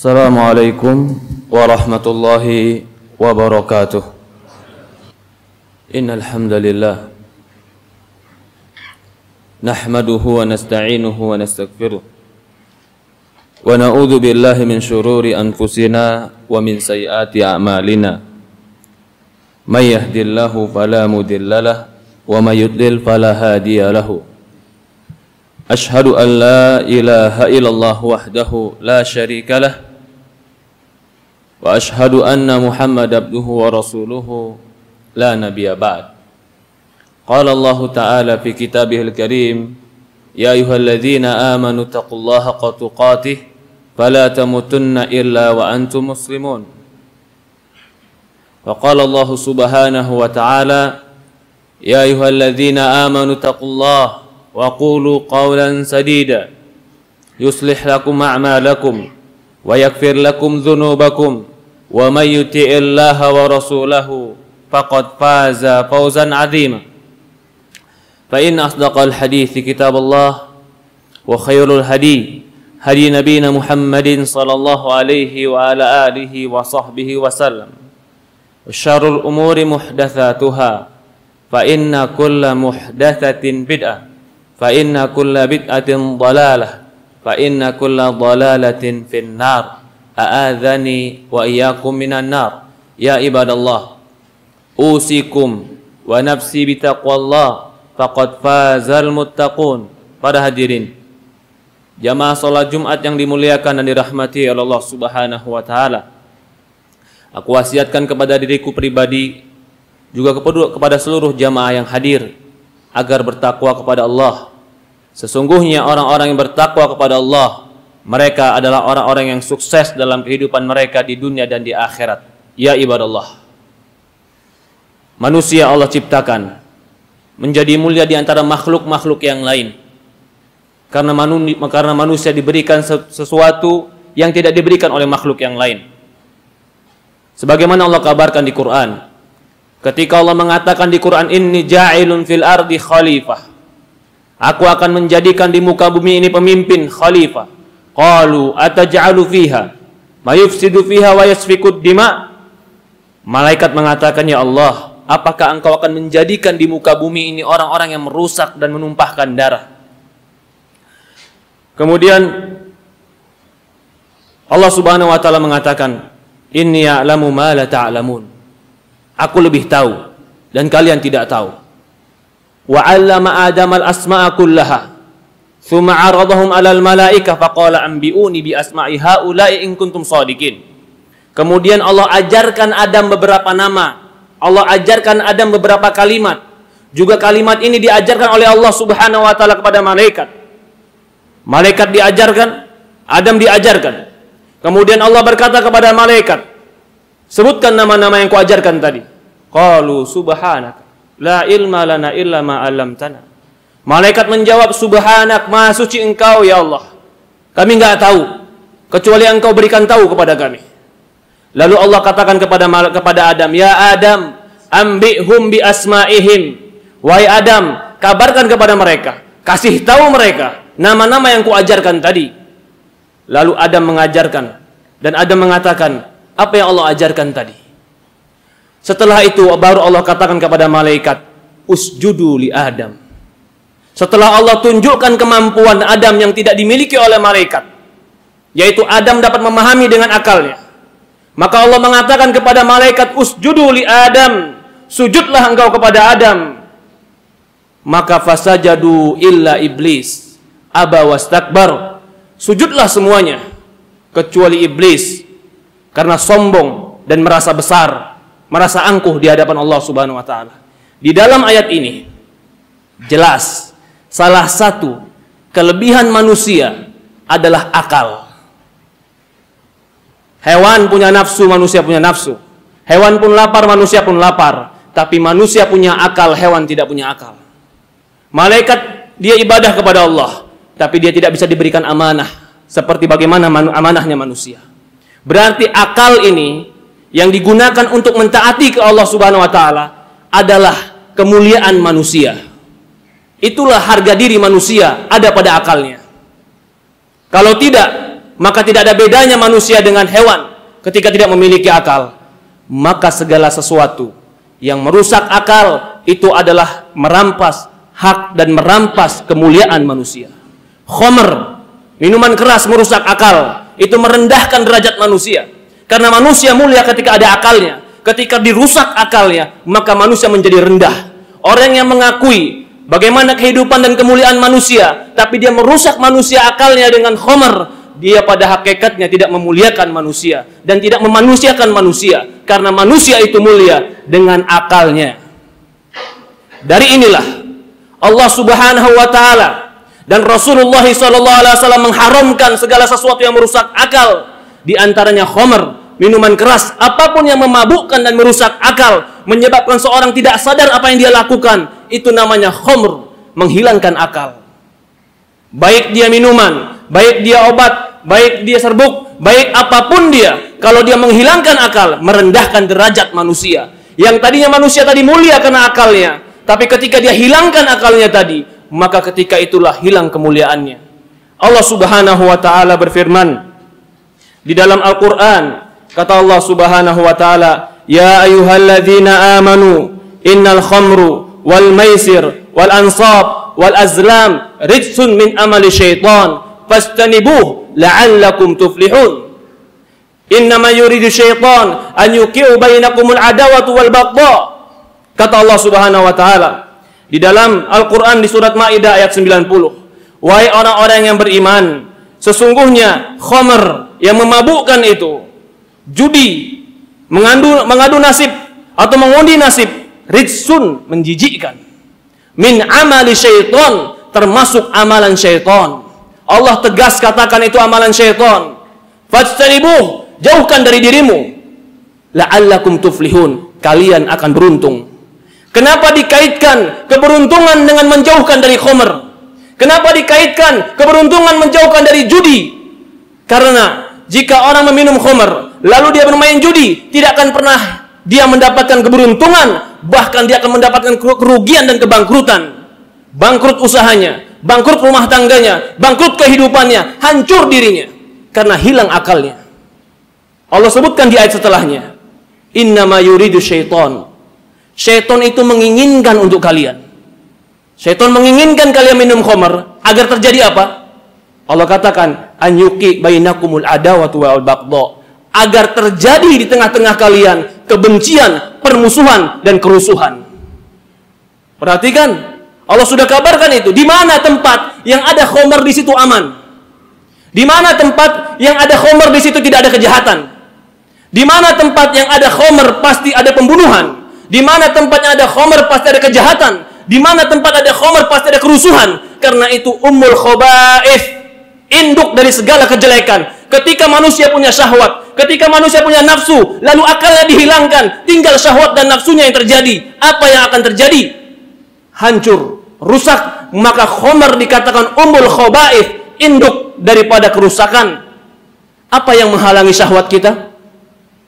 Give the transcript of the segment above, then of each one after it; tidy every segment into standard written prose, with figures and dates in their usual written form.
Assalamualaikum warahmatullahi wabarakatuh. Innal hamdalillah nahmaduhu wa nasta'inuhu wa nastaghfiruh wa na'udzu billahi min syururi anfusina wa min sayyiati a'malina. May yahdihillahu fala mudhillalah wa may yudlil fala hadiya lahu. Ashhadu an la ilaha illallah wahdahu la syarika lah wa ashhadu anna Muhammad abduhu wa rasuluhu la nabiyya ba'd. Qala Allah ta'ala fi kitabihil karim, ya ayyuhalladzina amanu taqullaha haqqa tuqatih fala tamutunna illa wa antum muslimun. Wa qala Allah subhanahu wa ta'ala, ya ayyuhalladzina amanu taqullaha wa qulu qawlan sadida yuslih lakum a'malakum wa yaghfir lakum dhunubakum wa may yuti'illaha wa rasulahu faqad faza fawzan 'azima. Fa inna asdaqal hadithi kitabullah wa khairul hadi nabiyina Muhammadin sallallahu alaihi wa ala alihi wa sahbihi wa sallam. Wa syarrul umuri muhdatsatuha fa inna kulla muhdatsatin bid'ah fa inna kulla bid'atin dhalalah fa inna kulla dhalalatin finnar. A'adzani wa iyyakum minan nar. Ya ibadallah, usikum wa nafsi bitaqwallah faqad fazal muttaqun. Para hadirin jamaah salat Jumat yang dimuliakan dan dirahmati oleh Allah Subhanahu wa taala, aku wasiatkan kepada diriku pribadi juga kepada seluruh jamaah yang hadir agar bertakwa kepada Allah. Sesungguhnya orang-orang yang bertakwa kepada Allah, mereka adalah orang-orang yang sukses dalam kehidupan mereka di dunia dan di akhirat. Ya ibadallah, manusia Allah ciptakan menjadi mulia di antara makhluk-makhluk yang lain karena manusia diberikan sesuatu yang tidak diberikan oleh makhluk yang lain. Sebagaimana Allah kabarkan di Quran, ketika Allah mengatakan di Quran, inni ja'ilun fil ardi khalifah, aku akan menjadikan di muka bumi ini pemimpin khalifah. Qalu ataj'alu fiha may yufsidu fiha wa yasfikud dima. Malaikat mengatakan, ya Allah, apakah engkau akan menjadikan di muka bumi ini orang-orang yang merusak dan menumpahkan darah? Kemudian Allah Subhanahu wa taala mengatakan, inni ya'lamu ma la ta'lamun. Aku lebih tahu dan kalian tidak tahu. Wa 'allama Adam al-asma'a kullaha thumma 'aradahum 'alal malaikah faqala anbi'uni bi asma'i haula'i in kuntum shadiqin. Kemudian Allah ajarkan Adam beberapa nama. Allah ajarkan Adam beberapa kalimat. Juga kalimat ini diajarkan oleh Allah Subhanahu wa taala kepada malaikat. Malaikat diajarkan, Adam diajarkan. Kemudian Allah berkata kepada malaikat, sebutkan nama-nama yang kuajarkan tadi. Qalu subhanaka la ilma lana illa ma 'allamtana. Malaikat menjawab, subhanak, maha suci engkau ya Allah, kami enggak tahu kecuali engkau berikan tahu kepada kami. Lalu Allah katakan kepada Adam, ya Adam, ambihum bi asma'ihim. Wahai Adam, kabarkan kepada mereka, kasih tahu mereka nama-nama yang kuajarkan tadi. Lalu Adam mengajarkan, dan Adam mengatakan, apa yang Allah ajarkan tadi? Setelah itu baru Allah katakan kepada malaikat, usjudu li Adam. Setelah Allah tunjukkan kemampuan Adam yang tidak dimiliki oleh malaikat, yaitu Adam dapat memahami dengan akalnya, maka Allah mengatakan kepada malaikat, usjudu li Adam, sujudlah engkau kepada Adam. Maka fasajadu illa iblis aba wastakbar. Sujudlah semuanya kecuali iblis, karena sombong dan merasa besar, merasa angkuh di hadapan Allah Subhanahu wa taala. Di dalam ayat ini jelas salah satu kelebihan manusia adalah akal. Hewan punya nafsu, manusia punya nafsu. Hewan pun lapar, manusia pun lapar. Tapi manusia punya akal, hewan tidak punya akal. Malaikat dia ibadah kepada Allah, tapi dia tidak bisa diberikan amanah seperti bagaimana amanahnya manusia. Berarti akal ini yang digunakan untuk mentaati ke Allah Subhanahu wa taala adalah kemuliaan manusia. Itulah harga diri manusia ada pada akalnya. Kalau tidak, maka tidak ada bedanya manusia dengan hewan ketika tidak memiliki akal. Maka segala sesuatu yang merusak akal itu adalah merampas hak dan merampas kemuliaan manusia. Khamr, minuman keras merusak akal, itu merendahkan derajat manusia. Karena manusia mulia ketika ada akalnya. Ketika dirusak akalnya, maka manusia menjadi rendah. Orang yang mengakui bagaimana kehidupan dan kemuliaan manusia, tapi dia merusak manusia akalnya dengan khamr, dia pada hakikatnya tidak memuliakan manusia dan tidak memanusiakan manusia. Karena manusia itu mulia dengan akalnya. Dari inilah Allah Subhanahu wa taala dan Rasulullah SAW mengharamkan segala sesuatu yang merusak akal, di antaranya khamr, minuman keras, apapun yang memabukkan dan merusak akal, menyebabkan seorang tidak sadar apa yang dia lakukan, itu namanya khamr, menghilangkan akal. Baik dia minuman, baik dia obat, baik dia serbuk, baik apapun dia, kalau dia menghilangkan akal, merendahkan derajat manusia. Yang tadinya manusia tadi mulia karena akalnya, tapi ketika dia hilangkan akalnya tadi, maka ketika itulah hilang kemuliaannya. Allah Subhanahu wa taala berfirman di dalam Al-Qur'an, kata Allah Subhanahu wa taala, "Ya ayyuhalladzina amanu, innal khamru wal maisir wal ansab wal azlam rijsun min amali syaitan, fastanibuh la'allakum tuflihun." Innama yuridu syaitan an yuqi'u bainakumul adawatu wal baghdha. Kata Allah Subhanahu wa taala di dalam Al-Qur'an di surat Maidah ayat 90, "Wahai orang-orang yang beriman, sesungguhnya khamr yang memabukkan itu, judi, mengadu nasib atau mengundi nasib, rijsun, menjijikkan, min amali syaitan, termasuk amalan syaitan." Allah tegas katakan itu amalan syaitan. Fajtanibuh, jauhkan dari dirimu, la'allakum tuflihun, kalian akan beruntung. Kenapa dikaitkan keberuntungan dengan menjauhkan dari khamr? Kenapa dikaitkan keberuntungan menjauhkan dari judi? Karena jika orang meminum khamr lalu dia bermain judi, tidak akan pernah dia mendapatkan keberuntungan, bahkan dia akan mendapatkan kerugian dan kebangkrutan. Bangkrut usahanya, bangkrut rumah tangganya, bangkrut kehidupannya, hancur dirinya karena hilang akalnya. Allah sebutkan di ayat setelahnya, "Innama yuridu syaitan." Syaitan itu menginginkan untuk kalian. Syaitan menginginkan kalian minum khamr agar terjadi apa? Allah katakan, "An yuqi bainakumul adawatu wal baghdha." Agar terjadi di tengah-tengah kalian kebencian, permusuhan dan kerusuhan. Perhatikan, Allah sudah kabarkan itu. Di mana tempat yang ada khamr di situ aman? Di mana tempat yang ada khamr di situ tidak ada kejahatan? Di mana tempat yang ada khamr pasti ada pembunuhan? Di mana tempat yang ada khamr pasti ada kejahatan? Di mana tempat ada khamr pasti ada kerusuhan? Karena itu ummul khaba'ith, induk dari segala kejelekan. Ketika manusia punya syahwat, ketika manusia punya nafsu, lalu akalnya dihilangkan, tinggal syahwat dan nafsunya yang terjadi, apa yang akan terjadi? Hancur, rusak. Maka khamr dikatakan ummul khaba'ith, induk daripada kerusakan. Apa yang menghalangi syahwat kita?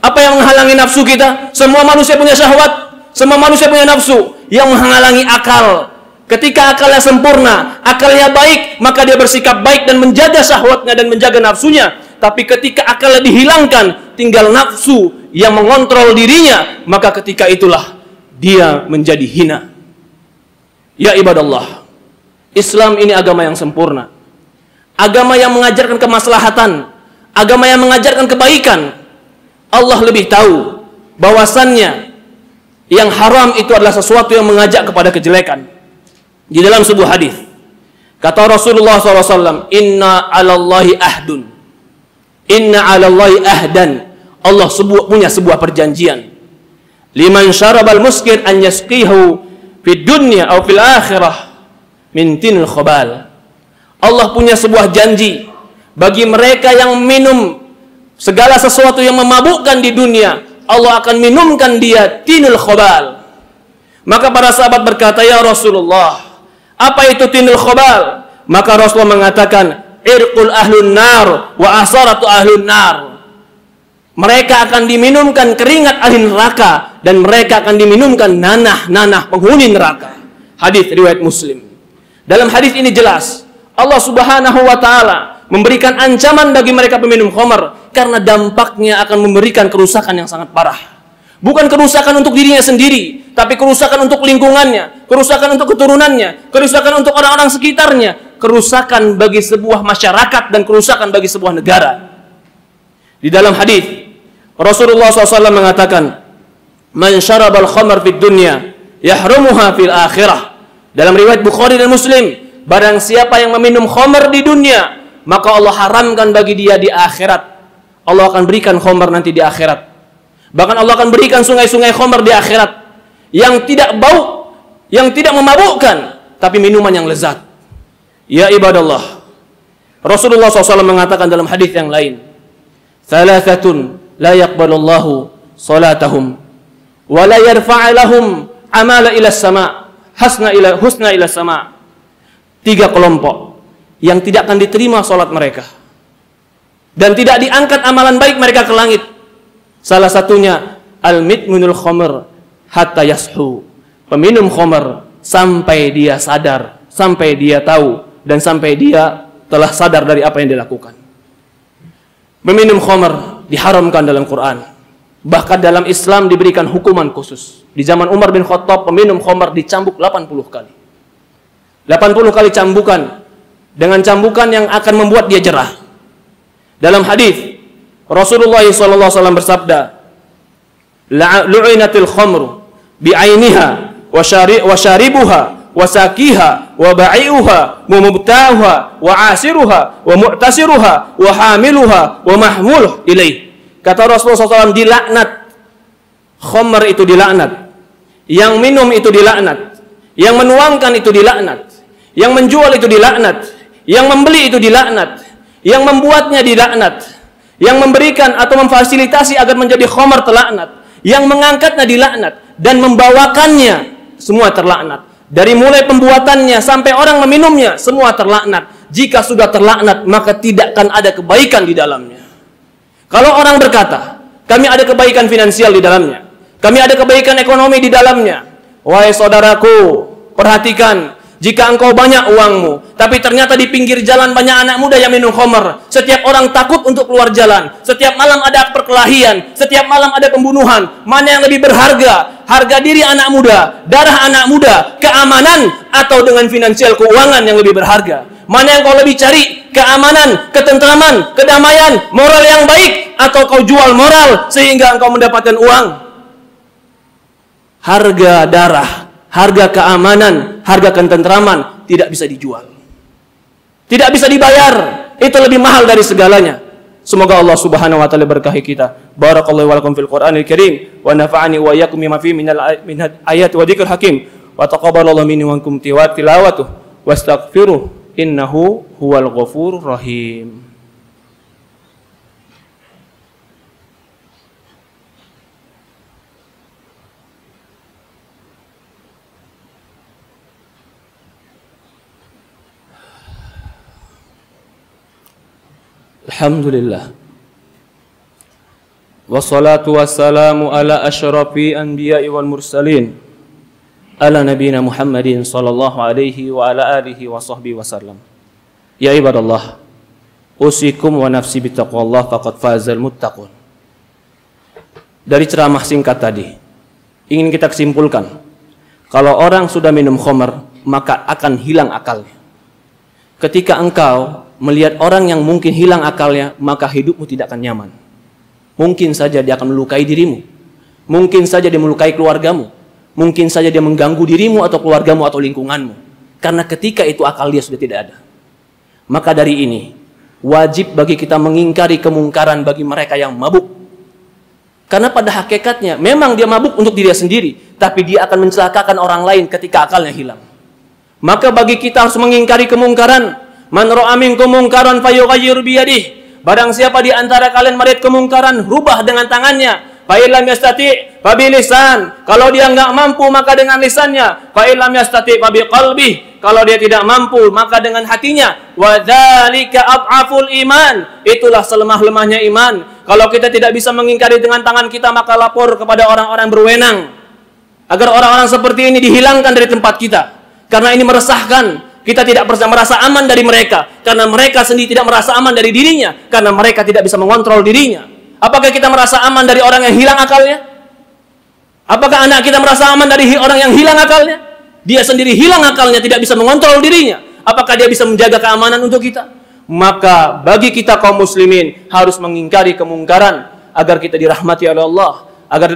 Apa yang menghalangi nafsu kita? Semua manusia punya syahwat, semua manusia punya nafsu. Yang menghalangi akal, ketika akalnya sempurna, akalnya baik, maka dia bersikap baik dan menjaga syahwatnya dan menjaga nafsunya. Tapi ketika akalnya dihilangkan, tinggal nafsu yang mengontrol dirinya, maka ketika itulah dia menjadi hina. Ya ibadallah, Islam ini agama yang sempurna, agama yang mengajarkan kemaslahatan, agama yang mengajarkan kebaikan. Allah lebih tahu bahwasannya yang haram itu adalah sesuatu yang mengajak kepada kejelekan. Di dalam sebuah hadis, kata Rasulullah SAW, "Inna 'alallahi ahdun." Inna 'alallahi ahdan. Allah punya sebuah perjanjian. Liman syarabal muskir an yasqihu fid dunya aw fil akhirah min tinil khabal. Allah punya sebuah janji bagi mereka yang minum segala sesuatu yang memabukkan di dunia, Allah akan minumkan dia tinul khabal. Maka para sahabat berkata, "Ya Rasulullah, apa itu tinul khabal?" Maka Rasulullah mengatakan, "Irqul ahlun nar wa asaratu ahlun nar." Mereka akan diminumkan keringat ahli neraka dan mereka akan diminumkan nanah-nanah penghuni neraka. Hadis riwayat Muslim. Dalam hadis ini jelas Allah Subhanahu wa taala memberikan ancaman bagi mereka peminum khamar, karena dampaknya akan memberikan kerusakan yang sangat parah. Bukan kerusakan untuk dirinya sendiri, tapi kerusakan untuk lingkungannya, kerusakan untuk keturunannya, kerusakan untuk orang-orang sekitarnya, kerusakan bagi sebuah masyarakat, dan kerusakan bagi sebuah negara. Di dalam hadis Rasulullah SAW mengatakan, "Man syarabal khamar fid dunya yahrumuha fil akhirah." Dalam riwayat Bukhari dan Muslim, barang siapa yang meminum khamar di dunia, maka Allah haramkan bagi dia di akhirat. Allah akan berikan khamar nanti di akhirat. Bahkan Allah akan berikan sungai-sungai khamar di akhirat yang tidak bau, yang tidak memabukkan, tapi minuman yang lezat. Ya ibadallah, Rasulullah SAW mengatakan dalam hadis yang lain, "Thalathatun la yaqbalullahu salatahum wa la yarfa'u lahum amala ila sama, husna ila sama." 3 kelompok yang tidak akan diterima salat mereka dan tidak diangkat amalan baik mereka ke langit. Salah satunya al-midminul khamr hatta yashu, peminum khamr sampai dia sadar, sampai dia tahu, dan sampai dia telah sadar dari apa yang dilakukan. Meminum khamr diharamkan dalam Quran. Bahkan dalam Islam diberikan hukuman khusus. Di zaman Umar bin Khattab, peminum khamr dicambuk 80 kali. 80 kali cambukan, dengan cambukan yang akan membuat dia jerah. Dalam hadis Rasulullah SAW bersabda, "Lu'inatil khamru bi'ainiha wa syaribuha wa sakiha wa ba'i'uha wa mubta'uha wa 'asiruha wa mu'tasiruha wa hamiluha wa mahmuluh ilaih." Kata Rasulullah SAW, dilaknat. Khamr itu dilaknat. Yang minum itu dilaknat. Yang menuangkan itu dilaknat. Yang menjual itu dilaknat. Yang membeli itu dilaknat. Yang membuatnya dilaknat. Yang memberikan atau memfasilitasi agar menjadi khamr terlaknat. Yang mengangkatnya dilaknat. Dan membawakannya semua terlaknat. Dari mulai pembuatannya sampai orang meminumnya, semua terlaknat. Jika sudah terlaknat, maka tidak akan ada kebaikan di dalamnya. Kalau orang berkata, kami ada kebaikan finansial di dalamnya, kami ada kebaikan ekonomi di dalamnya, wahai saudaraku, perhatikan, jika engkau banyak uangmu, tapi ternyata di pinggir jalan banyak anak muda yang minum khamr, setiap orang takut untuk keluar jalan, setiap malam ada perkelahian, setiap malam ada pembunuhan, mana yang lebih berharga? Harga diri anak muda, darah anak muda, keamanan, atau dengan finansial keuangan yang lebih berharga? Mana yang kau lebih cari? Keamanan, ketentraman, kedamaian, moral yang baik, atau kau jual moral sehingga engkau mendapatkan uang? Harga darah, harga keamanan, harga ketentraman tidak bisa dijual, tidak bisa dibayar. Itu lebih mahal dari segalanya. Semoga Allah Subhanahu wa taala berkahi kita. Barakallahu wa lakum fil Qur'anil Karim wa nafa'ani wa iyyakum bima fihi min ayat wa dzikril hakim wa taqabbalallahu minni wa minkum tilawatuh wastaghfiruh innahu huwal ghafurur rahim. Alhamdulillah. Wassalatu wassalamu ala asyrafi anbiya'i wal mursalin, ala nabiyina Muhammadin sallallahu alaihi wa ala alihi wa sahbihi wasallam. Ya ibadallah, usikum wa nafsi bittaqwallah faqad fazal muttaqun. Dari ceramah singkat tadi, ingin kita kesimpulkan, kalau orang sudah minum khamr, maka akan hilang akalnya. Ketika engkau melihat orang yang mungkin hilang akalnya, maka hidupmu tidak akan nyaman. Mungkin saja dia akan melukai dirimu. Mungkin saja dia melukai keluargamu. Mungkin saja dia mengganggu dirimu atau keluargamu atau lingkunganmu. Karena ketika itu akal dia sudah tidak ada. Maka dari ini, wajib bagi kita mengingkari kemungkaran bagi mereka yang mabuk. Karena pada hakikatnya, memang dia mabuk untuk dirinya sendiri, tapi dia akan mencelakakan orang lain ketika akalnya hilang. Maka bagi kita harus mengingkari kemungkaran. Man ra'a minkum munkaran falyughayyir biyadihi. Barang siapa di antara kalian melihat kemungkaran, rubah dengan tangannya. Fa illam yastati' fa bilisan. Kalau dia enggak mampu maka dengan lisannya. Fa illam yastati' fa biqalbihi. Kalau dia tidak mampu maka dengan hatinya. Wa dzalika adhaful iman. Itulah selemah-lemahnya iman. Kalau kita tidak bisa mengingkari dengan tangan kita, maka lapor kepada orang-orang berwenang agar orang-orang seperti ini dihilangkan dari tempat kita. Karena ini meresahkan. Kita tidak pernah merasa aman dari mereka, karena mereka sendiri tidak merasa aman dari dirinya, karena mereka tidak bisa mengontrol dirinya. Apakah kita merasa aman dari orang yang hilang akalnya? Apakah anak kita merasa aman dari orang yang hilang akalnya? Dia sendiri hilang akalnya, tidak bisa mengontrol dirinya. Apakah dia bisa menjaga keamanan untuk kita? Maka bagi kita kaum muslimin harus mengingkari kemungkaran agar kita dirahmati oleh Allah,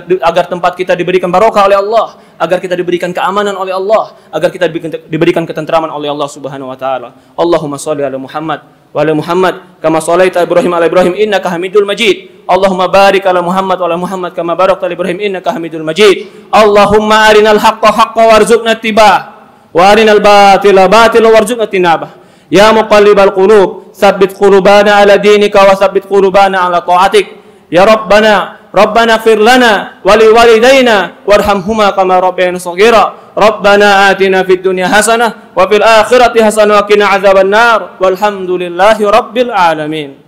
agar tempat kita diberikan barokah oleh Allah, agar kita diberikan keamanan oleh Allah, agar kita diberikan ketentraman oleh Allah Subhanahu wa taala. Allahumma shalli ala Muhammad wa ala Muhammad kama shallaita Ibrahim ala Ibrahim innaka Hamidul Majid. Allahumma barik ala Muhammad wa ala Muhammad kama barakta ala Ibrahim innaka Hamidul Majid. Allahumma arinal haqqa haqqan warzuqna ittiba'ah wa arinal batila batilan warzuqna tinabah. Ya muqallibal qulub, tsabbit qulubana ala dinika wa tsabbit qulubana ala ta'atik. Ya Rabbana ighfir lana wa liwalidayna warhamhuma kama rabbayana shaghira. Rabbana atina fid dunya hasanah wa fil akhirati hasanah wa qina adzabannar. Walhamdulillahi rabbil alamin.